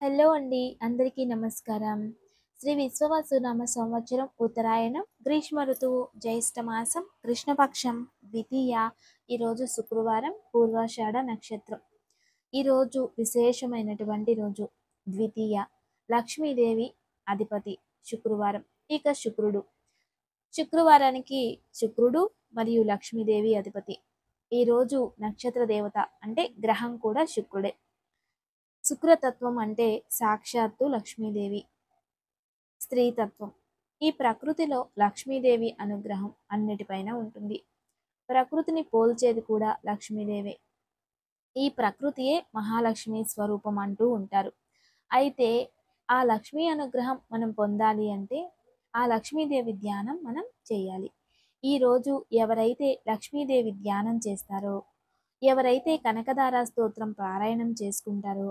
Hello అండి, అందరికీ నమస్కారం. శ్రీ విశ్వవసునామ సంవత్సరం ఉత్తరాయణం గ్రీష్మ ఋతువు జ్యేష్ఠ మాసం కృష్ణపక్షం ద్వితీయ. ఈరోజు శుక్రవారం, పూర్వాషాఢ నక్షత్రం. ఈరోజు విశేషమైనటువంటి రోజు ద్వితీయ. లక్ష్మీదేవి అధిపతి శుక్రవారం. ఇక శుక్రవారానికి శుక్రుడు మరియు లక్ష్మీదేవి అధిపతి. ఈరోజు నక్షత్ర దేవత అంటే గ్రహం కూడా శుక్రుడే. శుక్రతత్వం అంటే సాక్షాత్తు లక్ష్మీదేవి, స్త్రీతత్వం. ఈ ప్రకృతిలో లక్ష్మీదేవి అనుగ్రహం అన్నిటిపైన ఉంటుంది. ప్రకృతిని పోల్చేది కూడా లక్ష్మీదేవే. ఈ ప్రకృతియే మహాలక్ష్మి స్వరూపం అంటూ ఉంటారు. అయితే ఆ లక్ష్మీ అనుగ్రహం మనం పొందాలి అంటే ఆ లక్ష్మీదేవి ధ్యానం మనం చేయాలి. ఈరోజు ఎవరైతే లక్ష్మీదేవి ధ్యానం చేస్తారో, ఎవరైతే కనకదార స్తోత్రం పారాయణం చేసుకుంటారో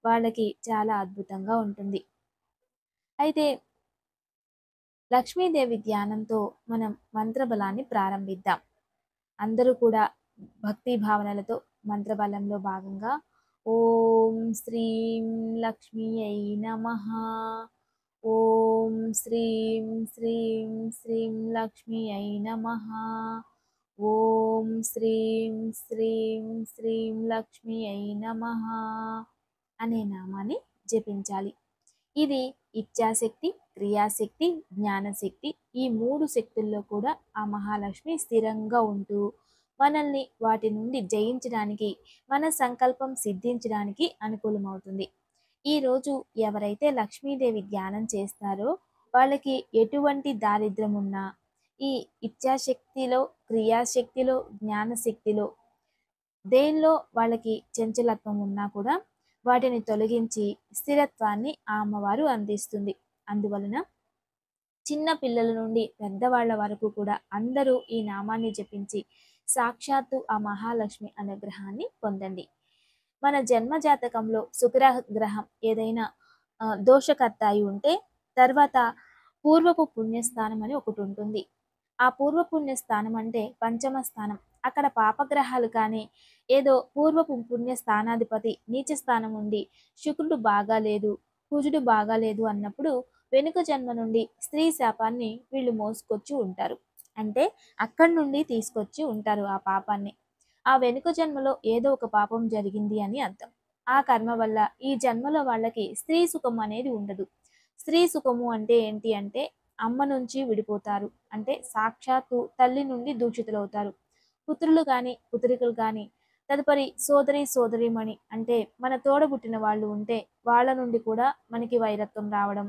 వాళ్ళకి చాలా అద్భుతంగా ఉంటుంది. అయితే లక్ష్మీదేవి ధ్యానంతో మనం మంత్రబలాన్ని ప్రారంభిద్దాం. అందరూ కూడా భక్తి భావనలతో మంత్రబలంలో భాగంగా ఓం శ్రీం లక్ష్మీ అయి నమః, ఓం శ్రీం శ్రీం శ్రీం లక్ష్మీ అయి నమః, ఓం శ్రీం శ్రీం శ్రీం లక్ష్మీ అయి నమః అనే నామాన్ని జపించాలి. ఇది ఇచ్ఛాశక్తి, క్రియాశక్తి, జ్ఞానశక్తి, ఈ 3 శక్తుల్లో కూడా ఆ మహాలక్ష్మి స్థిరంగా ఉంటూ మనల్ని వాటి నుండి జయించడానికి, మన సంకల్పం సిద్ధించడానికి అనుకూలమవుతుంది. ఈరోజు ఎవరైతే లక్ష్మీదేవి ధ్యానం చేస్తారో వాళ్ళకి ఎటువంటి దారిద్ర్యం ఉన్నా, ఈ ఇచ్ఛాశక్తిలో, క్రియాశక్తిలో, జ్ఞానశక్తిలో దేనిలో వాళ్ళకి చంచలత్వం ఉన్నా కూడా వాటిని తొలగించి స్థిరత్వాన్ని ఆ అమ్మవారు అందిస్తుంది. అందువలన చిన్న పిల్లల నుండి పెద్దవాళ్ల వరకు కూడా అందరూ ఈ నామాన్ని జపించి సాక్షాత్తు ఆ మహాలక్ష్మి అనుగ్రహాన్ని పొందండి. మన జన్మ జాతకంలో శుక్రగ్రహం ఏదైనా దోషకర్త అయి ఉంటే తర్వాత పూర్వపు పుణ్యస్థానం అని ఒకటి ఉంటుంది. ఆ పూర్వపుణ్య స్థానం అంటే పంచమ స్థానం. అక్కడ పాపగ్రహాలు కానీ ఏదో పూర్వపు పుణ్య స్థానాధిపతి నీచ స్థానం ఉండి శుక్రుడు బాగాలేదు, కుజుడు బాగాలేదు అన్నప్పుడు వెనుక జన్మ నుండి స్త్రీ శాపాన్ని వీళ్ళు మోసుకొచ్చి ఉంటారు. అంటే అక్కడి నుండి తీసుకొచ్చి ఉంటారు ఆ పాపాన్ని. ఆ వెనుక జన్మలో ఏదో ఒక పాపం జరిగింది అని అర్థం. ఆ కర్మ వల్ల ఈ జన్మలో వాళ్ళకి స్త్రీ సుఖం అనేది ఉండదు. స్త్రీ సుఖము అంటే ఏంటి అంటే అమ్మ నుంచి విడిపోతారు. అంటే సాక్షాత్తు తల్లి నుండి దూషితులవుతారు. పుత్రులు కానీ పుత్రికలు కానీ తదుపరి సోదరీమణి అంటే మన తోడబుట్టిన వాళ్ళు ఉంటే వాళ్ళ నుండి కూడా మనకి వైరత్వం రావడం,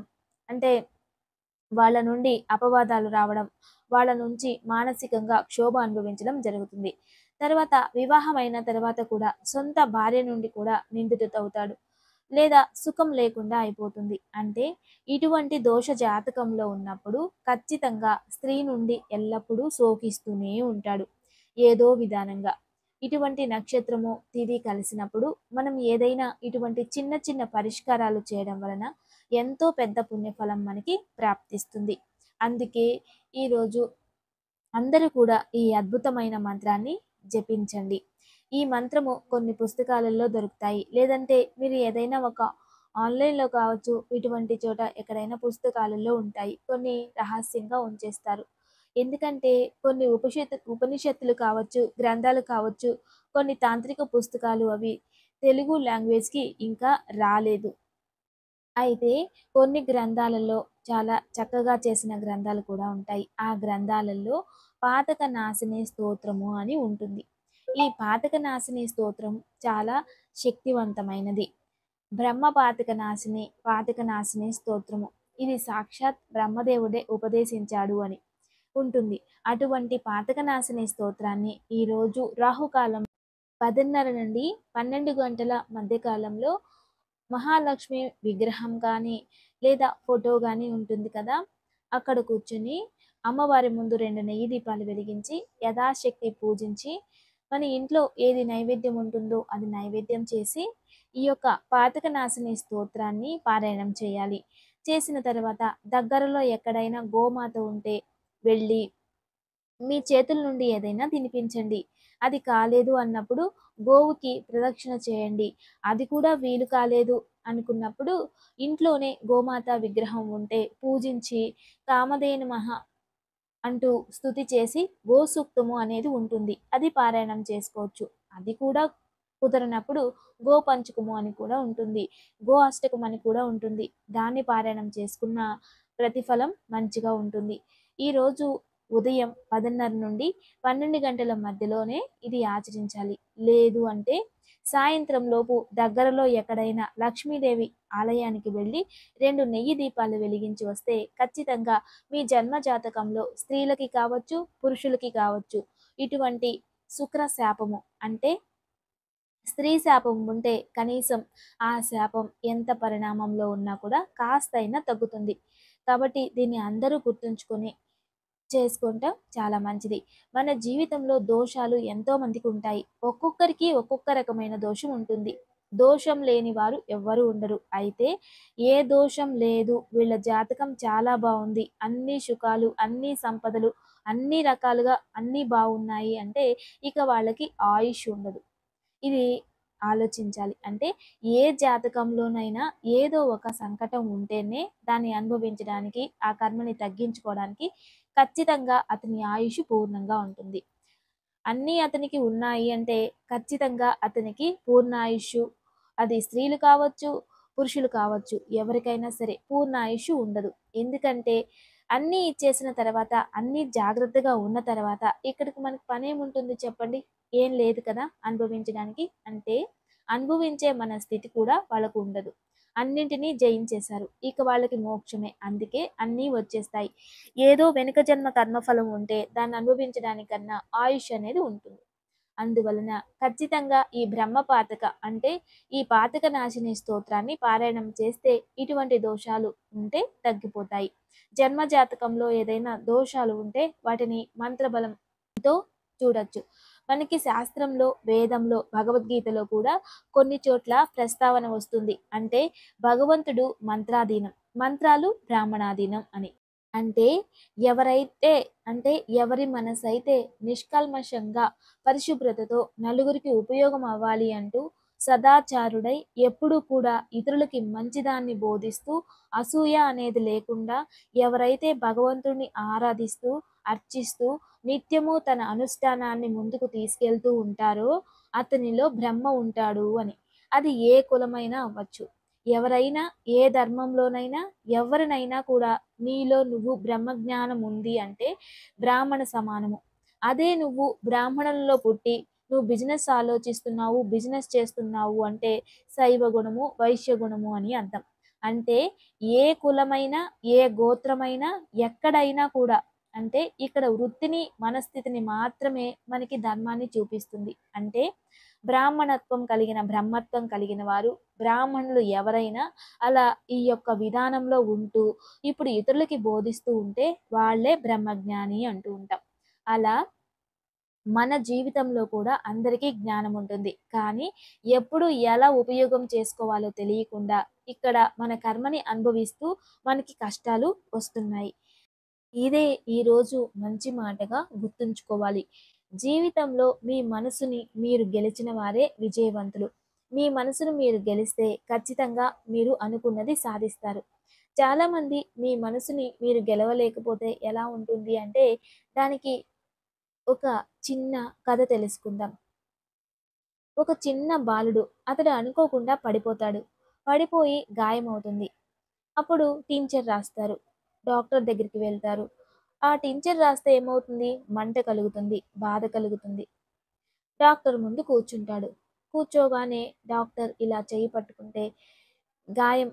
అంటే వాళ్ళ నుండి అపవాదాలు రావడం, వాళ్ళ నుంచి మానసికంగా క్షోభ అనుభవించడం జరుగుతుంది. తర్వాత వివాహమైన తర్వాత కూడా సొంత భార్య నుండి కూడా నిందితుడవుతాడు, లేదా సుఖం లేకుండా అయిపోతుంది. అంటే ఇటువంటి దోష జాతకంలో ఉన్నప్పుడు ఖచ్చితంగా స్త్రీ నుండి ఎల్లప్పుడూ శోకిస్తూనే ఉంటాడు ఏదో విధానంగా. ఇటువంటి నక్షత్రము తిథి కలిసినప్పుడు మనం ఏదైనా ఇటువంటి చిన్న చిన్న పరిష్కారాలు చేయడం వలన ఎంతో పెద్ద పుణ్యఫలం మనకి ప్రాప్తిస్తుంది. అందుకే ఈరోజు అందరూ కూడా ఈ అద్భుతమైన మంత్రాన్ని జపించండి. ఈ మంత్రము కొన్ని పుస్తకాలలో దొరుకుతాయి, లేదంటే మీరు ఏదైనా ఒక ఆన్లైన్లో కావచ్చు, ఇటువంటి చోట ఎక్కడైనా పుస్తకాలలో ఉంటాయి. కొన్ని రహస్యంగా ఉంచేస్తారు. ఎందుకంటే కొన్ని ఉపనిషత్తులు కావచ్చు, గ్రంథాలు కావచ్చు, కొన్ని తాంత్రిక పుస్తకాలు అవి తెలుగు లాంగ్వేజ్కి ఇంకా రాలేదు. అయితే కొన్ని గ్రంథాలలో చాలా చక్కగా చేసిన గ్రంథాలు కూడా ఉంటాయి. ఆ గ్రంథాలలో పాతక నాశిని స్తోత్రము అని ఉంటుంది. ఈ పాతక నాశిని స్తోత్రం చాలా శక్తివంతమైనది. బ్రహ్మ పాతక నాశిని స్తోత్రము. ఇది సాక్షాత్ బ్రహ్మదేవుడే ఉపదేశించాడు అని ఉంటుంది. అటువంటి పాతక నాశిని స్తోత్రాన్ని ఈరోజు రాహుకాలం 10:30 నుండి 12 గంటల మధ్యకాలంలో మహాలక్ష్మి విగ్రహం కానీ లేదా ఫోటో కానీ ఉంటుంది కదా, అక్కడ కూర్చుని అమ్మవారి ముందు 2 నెయ్యి దీపాలు వెలిగించి యథాశక్తి పూజించి మన ఇంట్లో ఏది నైవేద్యం ఉంటుందో అది నైవేద్యం చేసి ఈ యొక్క పాతక నాశిని స్తోత్రాన్ని పారాయణం చేయాలి. చేసిన తర్వాత దగ్గరలో ఎక్కడైనా గోమాత ఉంటే వెళ్ళి మీ చేతుల నుండి ఏదైనా తినిపించండి. అది కాలేదు అన్నప్పుడు గోవుకి ప్రదక్షిణ చేయండి. అది కూడా వీలు కాలేదు అనుకున్నప్పుడు ఇంట్లోనే గోమాత విగ్రహం ఉంటే పూజించి కామధేను అంటూ స్తుతి చేసి గో సూక్తము అనేది ఉంటుంది. అది పారాయణం చేసుకోవచ్చు. అది కూడా కుదరనప్పుడు గో పంచకము అని కూడా ఉంటుంది. గో అష్టకం అని కూడా ఉంటుంది. దాన్ని పారాయణం చేసుకున్న ప్రతిఫలం మంచిగా ఉంటుంది. ఈరోజు ఉదయం 10:30 నుండి 12 గంటల మధ్యలోనే ఇది ఆచరించాలి. లేదు అంటే సాయంత్రం లోపు దగ్గరలో ఎక్కడైనా లక్ష్మీదేవి ఆలయానికి వెళ్ళి 2 నెయ్యి దీపాలు వెలిగించి వస్తే ఖచ్చితంగా మీ జన్మ జాతకంలో స్త్రీలకి కావచ్చు, పురుషులకి కావచ్చు ఇటువంటి శుక్ర శాపము అంటే స్త్రీ శాపం ఉంటే కనీసం ఆ శాపం ఎంత పరిణామంలో ఉన్నా కూడా కాస్తైనా తగ్గుతుంది. కాబట్టి దీన్ని అందరూ గుర్తుంచుకొని చేసుకుంటాం చాలా మంచిది. మన జీవితంలో దోషాలు ఎంతో మందికి ఉంటాయి. ఒక్కొక్కరికి ఒక్కొక్క రకమైన దోషం ఉంటుంది. దోషం లేని వారు ఎవ్వరు ఉండరు. అయితే ఏ దోషం లేదు, వీళ్ళ జాతకం చాలా బావుంది, అన్ని సుఖాలు, అన్ని సంపదలు, అన్ని రకాలుగా అన్నీ బావున్నాయి అంటే ఇక వాళ్ళకి ఆయుష్ ఉండదు. ఇది ఆలోచించాలి. అంటే ఏ జాతకంలోనైనా ఏదో ఒక సంకటం ఉంటేనే దాన్ని అనుభవించడానికి, ఆ కర్మని తగ్గించుకోవడానికి ఖచ్చితంగా అతని ఆయుష్ పూర్ణంగా ఉంటుంది. అన్నీ అతనికి ఉన్నాయి అంటే ఖచ్చితంగా అతనికి పూర్ణాయుష్షు, అది స్త్రీలు కావచ్చు, పురుషులు కావచ్చు, ఎవరికైనా సరే పూర్ణాయుష్షు ఉండదు. ఎందుకంటే అన్నీ ఇచ్చేసిన తర్వాత, అన్నీ జాగ్రత్తగా ఉన్న తర్వాత ఇక్కడికి మనకు పనేముంటుంది చెప్పండి? ఏం లేదు కదా అనుభవించడానికి. అంటే అనుభవించే మన స్థితి కూడా వాళ్ళకు ఉండదు. అన్నింటినీ జయించేశారు. ఇక వాళ్ళకి మోక్షమే. అందుకే అన్నీ వచ్చేస్తాయి. ఏదో వెనుక జన్మ కర్మఫలం ఉంటే దాన్ని అనుభవించడానికన్నా ఆయుష్ అనేది ఉంటుంది. అందువలన ఖచ్చితంగా ఈ బ్రహ్మ పాతక అంటే ఈ పాతక నాశిని స్తోత్రాన్ని పారాయణం చేస్తే ఇటువంటి దోషాలు ఉంటే తగ్గిపోతాయి. జన్మ జాతకంలో ఏదైనా దోషాలు ఉంటే వాటిని మంత్రబలంతో చూడొచ్చు. మనకి శాస్త్రంలో, వేదంలో, భగవద్గీతలో కూడా కొన్ని చోట్ల ప్రస్తావన వస్తుంది. అంటే భగవంతుడు మంత్రాధీనం, మంత్రాలు బ్రాహ్మణాధీనం అని. అంటే ఎవరైతే అంటే ఎవరి మనసైతే నిష్కల్మషంగా పరిశుభ్రతతో నలుగురికి ఉపయోగం అవ్వాలి అంటూ సదాచారుడై ఎప్పుడూ కూడా ఇతరులకి మంచిదాన్ని బోధిస్తూ అసూయ అనేది లేకుండా ఎవరైతే భగవంతుడిని ఆరాధిస్తూ అర్చిస్తూ నిత్యము తన అనుష్ఠానాన్ని ముందుకు తీసుకెళ్తూ ఉంటారో అతనిలో బ్రహ్మ ఉంటాడు అని. అది ఏ కులమైనా అవ్వచ్చు. ఎవరైనా ఏ ధర్మంలోనైనా ఎవరినైనా కూడా నీలో నువ్వు బ్రహ్మజ్ఞానం ఉంది అంటే బ్రాహ్మణ సమానము. అదే నువ్వు బ్రాహ్మణులలో పుట్టి నువ్వు బిజినెస్ ఆలోచిస్తున్నావు, బిజినెస్ చేస్తున్నావు అంటే శైవ గుణము, వైశ్య గుణము అని అర్థం. అంటే ఏ కులమైనా, ఏ గోత్రమైనా, ఎక్కడైనా కూడా అంటే ఇక్కడ వృత్తిని, మనస్థితిని మాత్రమే మనకి ధర్మాన్ని చూపిస్తుంది. అంటే బ్రాహ్మణత్వం కలిగిన, బ్రహ్మత్వం కలిగిన వారు బ్రాహ్మణులు ఎవరైనా అలా ఈ యొక్క విధానంలో ఉంటూ ఇప్పుడు ఇతరులకి బోధిస్తూ ఉంటే వాళ్ళే బ్రహ్మజ్ఞాని అంటూ ఉంటాం. అలా మన జీవితంలో కూడా అందరికీ జ్ఞానం ఉంటుంది. కానీ ఎప్పుడు ఎలా ఉపయోగం చేసుకోవాలో తెలియకుండా ఇక్కడ మన కర్మని అనుభవిస్తూ మనకి కష్టాలు వస్తున్నాయి. ఇదే ఈరోజు మంచి మాటగా గుర్తుంచుకోవాలి. జీవితంలో మీ మనసుని మీరు గెలిచిన వారే విజయవంతులు. మీ మనసును మీరు గెలిస్తే ఖచ్చితంగా మీరు అనుకున్నది సాధిస్తారు. చాలామంది మీ మనసుని మీరు గెలవలేకపోతే ఎలా ఉంటుంది అంటే దానికి ఒక చిన్న కథ తెలుసుకుందాం. ఒక చిన్న బాలుడు అతడు అనుకోకుండా పడిపోతాడు. పడిపోయి గాయమవుతుంది. అప్పుడు టించర్ రాస్తారు. డాక్టర్ దగ్గరికి వెళ్తారు. ఆ టించర్ రాస్తే ఏమవుతుంది? మంట కలుగుతుంది, బాధ కలుగుతుంది. డాక్టర్ ముందు కూర్చుంటాడు. కూర్చోగానే డాక్టర్ ఇలా చెయ్యి పట్టుకుంటే గాయం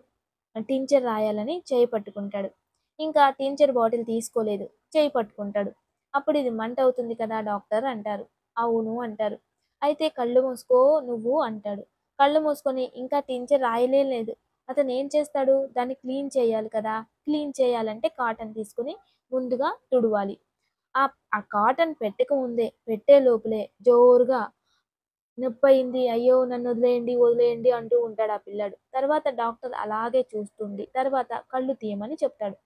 టించర్ రాయాలని చెయ్యి పట్టుకుంటాడు. ఇంకా టించర్ బాటిల్ తీసుకోలేదు. చెయ్యి పట్టుకుంటాడు. అప్పుడు ఇది మంట అవుతుంది కదా డాక్టర్ అంటారు. అవును అంటారు. అయితే కళ్ళు మూసుకో నువ్వు అంటాడు. కళ్ళు మూసుకొని ఇంకా టించర్ రాయలేదు. అతను ఏం చేస్తాడు? దాన్ని క్లీన్ చేయాలి కదా! క్లీన్ చేయాలంటే కాటన్ తీసుకొని ముందుగా తుడవాలి. ఆ ఆ కాటన్ పెట్టక ముందే పెట్టే లోపలే జోరుగా నొప్పయింది. అయ్యో! నన్నొదిలేయండి, వదిలేయండి అంటూ ఉంటాడు ఆ పిల్లాడు. తర్వాత డాక్టర్ అలాగే చూస్తుండి తర్వాత కళ్ళు తీయమని చెప్తాడు.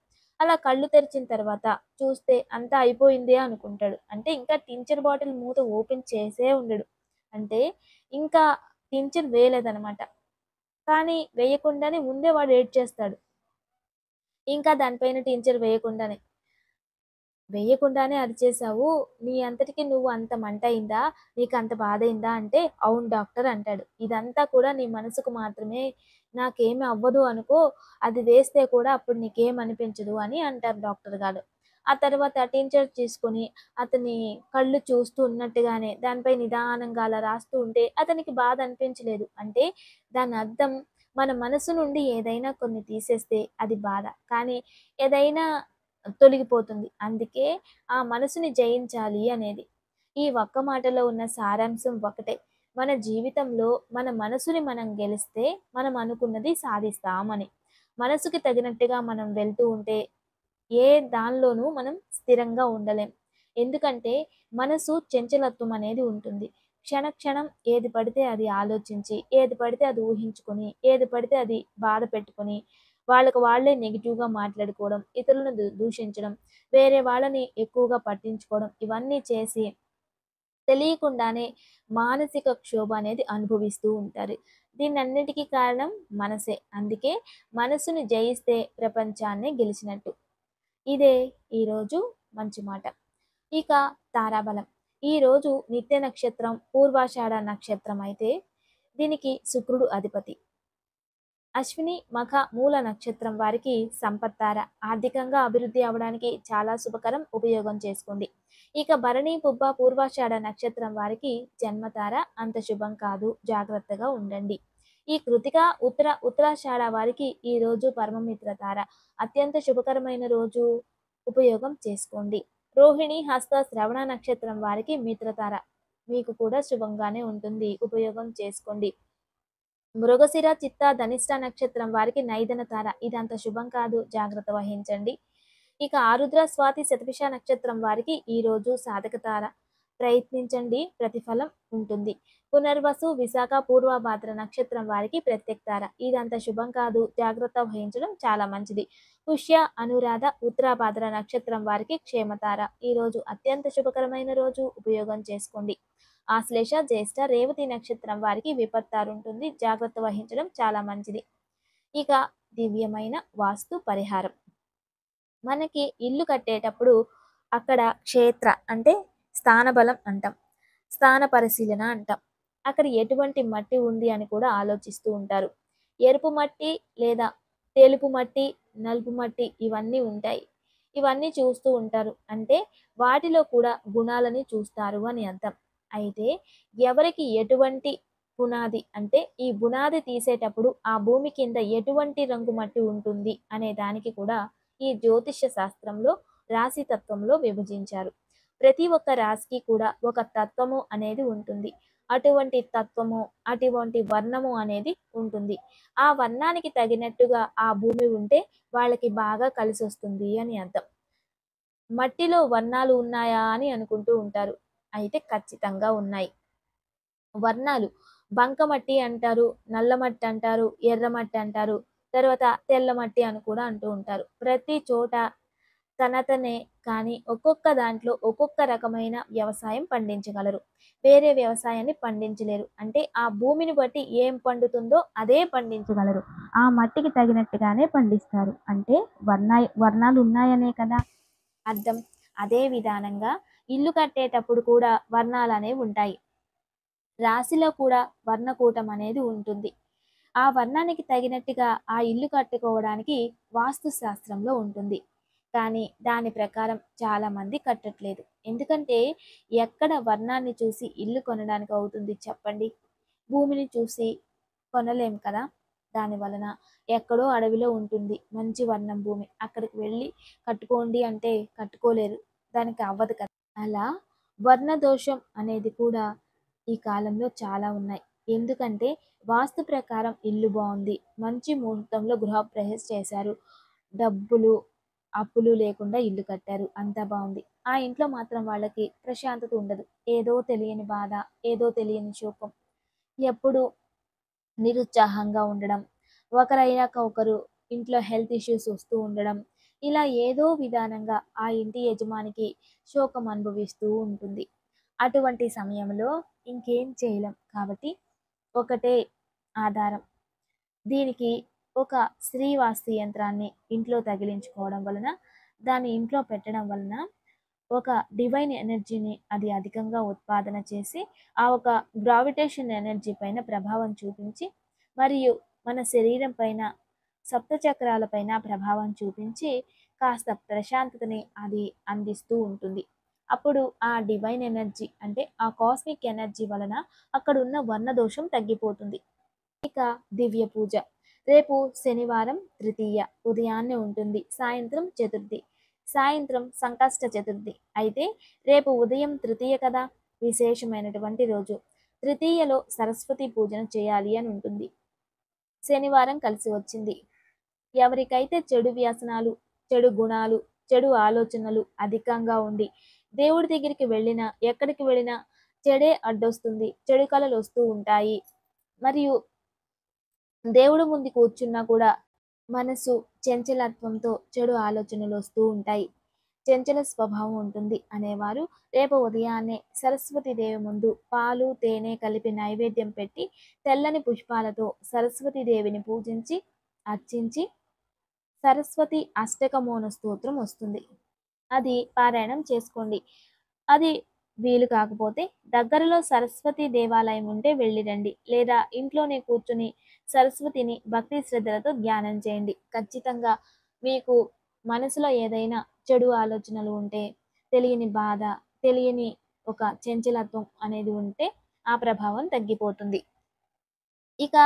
అలా కళ్ళు తెరిచిన తర్వాత చూస్తే అంతా అయిపోయిందే అనుకుంటాడు. అంటే ఇంకా టించర్ బాటిల్ మూత ఓపెన్ చేసే ఉండడు. అంటే ఇంకా టించర్ వేయలేదనమాట. కానీ వేయకుండానే ముందే వాడు ఏడ్చేస్తాడు. ఇంకా దానిపైన టించర్ వేయకుండానే అరిచేశావు. నీ అంతటికి నువ్వు అంత మంటయిందా? నీకంత బాధయిందా? అంటే, అవును డాక్టర్ అంటాడు. ఇదంతా కూడా నీ మనసుకు మాత్రమే. నాకేమి అవ్వదు అనుకో. అది వేస్తే కూడా అప్పుడు నీకేమనిపించదు అని అంటారు డాక్టర్ గారు. ఆ తర్వాత టించర్ తీసుకొని అతని కళ్ళు చూస్తూ ఉన్నట్టుగానే దానిపై నిదానంగా అలా రాస్తూ ఉంటే అతనికి బాధ అనిపించలేదు. అంటే దానర్థం మన మనసు నుండి ఏదైనా కొన్ని తీసేస్తే అది బాధ. కానీ ఏదైనా తొలగిపోతుంది. అందుకే ఆ మనసుని జయించాలి అనేది. ఈ ఒక్క మాటలో ఉన్న సారాంశం ఒకటే. మన జీవితంలో మన మనసుని మనం గెలిస్తే మనం అనుకున్నది సాధిస్తామని. మనసుకి తగినట్టుగా మనం వెళ్తూ ఉంటే ఏ దానిలోనూ మనం స్థిరంగా ఉండలేం. ఎందుకంటే మనసు చంచలత్వం అనేది ఉంటుంది. క్షణం ఏది పడితే అది ఆలోచించి, ఏది పడితే అది ఊహించుకొని, ఏది పడితే అది బాధ పెట్టుకొని, వాళ్ళకి వాళ్ళే నెగెటివ్‌గా మాట్లాడుకోవడం, ఇతరులను దూషించడం, వేరే వాళ్ళని ఎక్కువగా పట్టించుకోవడం, ఇవన్నీ చేసి తెలియకుండానే మానసిక క్షోభ అనేది అనుభవిస్తూ ఉంటారు. దీనన్నిటికి కారణం మనసే. అందుకే మనసుని జయిస్తే ప్రపంచాన్నే గెలిచినట్టు. ఇదే ఈరోజు మంచి మాట. ఇక తారాబలం. ఈరోజు నిత్య నక్షత్రం పూర్వాషాఢ నక్షత్రం అయితే దీనికి శుక్రుడు అధిపతి. అశ్విని, మఖ, మూల నక్షత్రం వారికి సంపత్తార. ఆర్థికంగా అభివృద్ధి అవ్వడానికి చాలా శుభకరం. ఉపయోగం చేసుకోండి. ఇక భరణి, పుబ్బ, పూర్వాషాఢ నక్షత్రం వారికి జన్మతార. అంత శుభం కాదు. జాగ్రత్తగా ఉండండి. ఈ కృతిక, ఉత్తరాషాఢ వారికి ఈ రోజు పరమమిత్ర తార. అత్యంత శుభకరమైన రోజు. ఉపయోగం చేసుకోండి. రోహిణి, హస్త, శ్రవణ నక్షత్రం వారికి మిత్రతార. మీకు కూడా శుభంగానే ఉంటుంది. ఉపయోగం చేసుకోండి. మృగశిర, చిత్త, ధనిష్ట నక్షత్రం వారికి నైదన తార. ఇదంత శుభం కాదు. జాగ్రత్త వహించండి. ఇక ఆరుద్ర, స్వాతి, శతభిష నక్షత్రం వారికి ఈరోజు సాధక తార. ప్రయత్నించండి. ప్రతిఫలం ఉంటుంది. పునర్వసు, విశాఖ, పూర్వభాద్ర నక్షత్రం వారికి ప్రత్యక్ తార. ఇదంత శుభం కాదు. జాగ్రత్త వహించడం చాలా మంచిది. పుష్య, అనురాధ, ఉత్తరాభాద్ర నక్షత్రం వారికి క్షేమతార. ఈరోజు అత్యంత శుభకరమైన రోజు. ఉపయోగం చేసుకోండి. ఆశ్లేష, జ్యేష్ఠ, రేవతి నక్షత్రం వారికి విపత్తారుంటుంది. జాగ్రత్త వహించడం చాలా మంచిది. ఇక దివ్యమైన వాస్తు పరిహారం. మనకి ఇల్లు కట్టేటప్పుడు అక్కడ క్షేత్ర అంటే స్థానబలం అంటాం. స్థాన పరిశీలన అంటాం. అక్కడ ఎటువంటి మట్టి ఉంది అని కూడా ఆలోచిస్తూ ఉంటారు. ఎరుపు మట్టి లేదా తెలుపు మట్టి, నలుపు మట్టి ఇవన్నీ ఉంటాయి. ఇవన్నీ చూస్తూ ఉంటారు. అంటే వాటిలో కూడా గుణాలని చూస్తారు అని అర్థం. అయితే ఎవరికి ఎటువంటి పునాది అంటే ఈ బునాది తీసేటప్పుడు ఆ భూమి కింద ఎటువంటి రంగు మట్టి ఉంటుంది అనే దానికి కూడా ఈ జ్యోతిష్య శాస్త్రంలో రాశి తత్వంలో విభజించారు. ప్రతి ఒక్క రాశికి కూడా ఒక తత్వము అనేది ఉంటుంది. అటువంటి తత్వము, అటువంటి వర్ణము అనేది ఉంటుంది. ఆ వర్ణానికి తగినట్టుగా ఆ భూమి ఉంటే వాళ్ళకి బాగా కలిసొస్తుంది అని అర్థం. మట్టిలో వర్ణాలు ఉన్నాయా అని అనుకుంటూ ఉంటారు. అయితే ఖచ్చితంగా ఉన్నాయి. వర్ణాలు బంకమట్టి అంటారు, నల్లమట్టి అంటారు, ఎర్రమట్టి అంటారు, తర్వాత తెల్లమట్టి అని కూడా అంటూ ఉంటారు. ప్రతి చోట తనతనే కానీ ఒక్కొక్క దాంట్లో ఒక్కొక్క రకమైన వ్యవసాయం పండించగలరు. వేరే వ్యవసాయాన్ని పండించలేరు. అంటే ఆ భూమిని బట్టి ఏం పండుతుందో అదే పండించగలరు. ఆ మట్టికి తగినట్టుగానే పండిస్తారు. అంటే వర్ణాలు ఉన్నాయనే కదా అర్థం. అదే విధానంగా ఇల్లు కట్టేటప్పుడు కూడా వర్ణాలనేవి ఉంటాయి. రాశిలో కూడా వర్ణకూటం అనేది ఉంటుంది. ఆ వర్ణానికి తగినట్టుగా ఆ ఇల్లు కట్టుకోవడానికి వాస్తు శాస్త్రంలో ఉంటుంది. కానీ దాని ప్రకారం చాలామంది కట్టట్లేదు. ఎందుకంటే ఎక్కడ వర్ణాన్ని చూసి ఇల్లు కొనడానికి అవుతుంది చెప్పండి? భూమిని చూసి కొనలేం కదా! దాని వలన ఎక్కడో అడవిలో ఉంటుంది మంచి వర్ణం భూమి. అక్కడికి వెళ్ళి కట్టుకోండి అంటే కట్టుకోలేరు. దానికి అవ్వదు కదా! అలా వర్ణ దోషం అనేది కూడా ఈ కాలంలో చాలా ఉన్నాయి. ఎందుకంటే వాస్తు ప్రకారం ఇల్లు బావుంది. మంచి ముహూర్తంలో గృహప్రవేశం చేశారు. డబ్బులు, అప్పులు లేకుండా ఇల్లు కట్టారు. అంతా బావుంది. ఆ ఇంట్లో మాత్రం వాళ్ళకి ప్రశాంతత ఉండదు. ఏదో తెలియని బాధ, ఏదో తెలియని శోకం. ఎప్పుడు నిరుత్సాహంగా ఉండడం, ఒకరయ్యాక ఒకరు ఇంట్లో హెల్త్ ఇష్యూస్ వస్తూ ఉండడం, ఇలా ఏదో విధానంగా ఆ ఇంటి యజమానికి శోకం అనుభవిస్తూ ఉంటుంది. అటువంటి సమయంలో ఇంకేం చేయలేం. కాబట్టి ఒకటే ఆధారం. దీనికి ఒక శ్రీవాస్తు యంత్రాన్ని ఇంట్లో తగిలించుకోవడం వలన, దాన్ని ఇంట్లో పెట్టడం వలన ఒక డివైన్ ఎనర్జీని అది అధికంగా ఉత్పాదన చేసి, ఆ ఒక గ్రావిటేషన్ ఎనర్జీ పైన ప్రభావం చూపించి, మరియు మన శరీరం పైన, సప్తచక్రాల పైన ప్రభావం చూపించి, కాస్త ప్రశాంతతని అది అందిస్తూ ఉంటుంది. అప్పుడు ఆ డివైన్ ఎనర్జీ అంటే ఆ కాస్మిక్ ఎనర్జీ వలన అక్కడున్న వర్ణ దోషం తగ్గిపోతుంది. ఇక దివ్య పూజ. రేపు శనివారం తృతీయ ఉదయాన్నే ఉంటుంది. సాయంత్రం చతుర్థి. సాయంత్రం సంకష్ట చతుర్థి. అయితే రేపు ఉదయం తృతీయ కదా! విశేషమైనటువంటి రోజు. తృతీయలో సరస్వతి పూజను చేయాలి అని ఉంటుంది. శనివారం కలిసి వచ్చింది. ఎవరికైతే చెడు వ్యసనాలు, చెడు గుణాలు, చెడు ఆలోచనలు అధికంగా ఉండి, దేవుడి దగ్గరికి వెళ్ళినా, ఎక్కడికి వెళ్ళినా చెడే అడ్డొస్తుంది. చెడు కలలొస్తూ ఉంటాయి. మరియు దేవుడు ముందు కూర్చున్నా కూడా మనసు చంచలత్వంతో చెడు ఆలోచనలు వస్తూ ఉంటాయి. చంచల స్వభావం ఉంటుంది అనేవారు రేపు ఉదయాన్నే సరస్వతి దేవి ముందు పాలు, తేనె కలిపి నైవేద్యం పెట్టి తెల్లని పుష్పాలతో సరస్వతి దేవిని పూజించి, అర్చించి సరస్వతి అష్టకమోన స్తోత్రం వస్తుంది. అది పారాయణం చేసుకోండి. అది వీలు కాకపోతే దగ్గరలో సరస్వతి దేవాలయం ఉంటే వెళ్ళిరండి. లేదా ఇంట్లోనే కూర్చొని సరస్వతిని భక్తి శ్రద్ధలతో ధ్యానం చేయండి. ఖచ్చితంగా మీకు మనసులో ఏదైనా చెడు ఆలోచనలు ఉంటే, తెలియని బాధ, తెలియని ఒక చంచలత్వం అనేది ఉంటే ఆ ప్రభావం తగ్గిపోతుంది. ఇక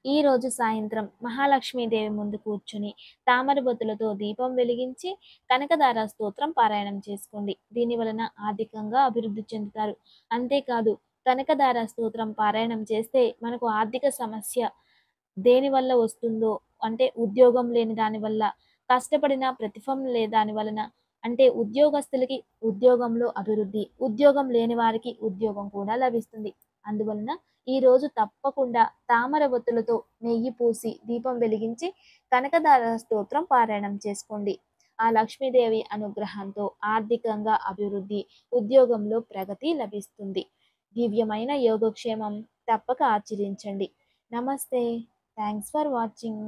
ఈరోజు సాయంత్రం మహాలక్ష్మీదేవి ముందు కూర్చుని తామర బొత్తులతో దీపం వెలిగించి కనకదార స్తోత్రం పారాయణం చేసుకోండి. దీని వలన ఆర్థికంగా అభివృద్ధి చెందుతారు. అంతేకాదు కనకదార స్తోత్రం పారాయణం చేస్తే మనకు ఆర్థిక సమస్య దేనివల్ల వస్తుందో, అంటే ఉద్యోగం లేని దాని వల్ల, కష్టపడిన ప్రతిఫలం లే దాని వలన, అంటే ఉద్యోగస్తులకి ఉద్యోగంలో అభివృద్ధి, ఉద్యోగం లేని వారికి ఉద్యోగం కూడా లభిస్తుంది. అందువలన ఈరోజు తప్పకుండా తామర ఒత్తులతో నెయ్యి పూసి దీపం వెలిగించి కనకదార స్తోత్రం పారాయణం చేసుకోండి. ఆ లక్ష్మీదేవి అనుగ్రహంతో ఆర్థికంగా అభివృద్ధి, ఉద్యోగంలో ప్రగతి లభిస్తుంది. దివ్యమైన యోగక్షేమం తప్పక ఆచరించండి. నమస్తే. Thanks for watching.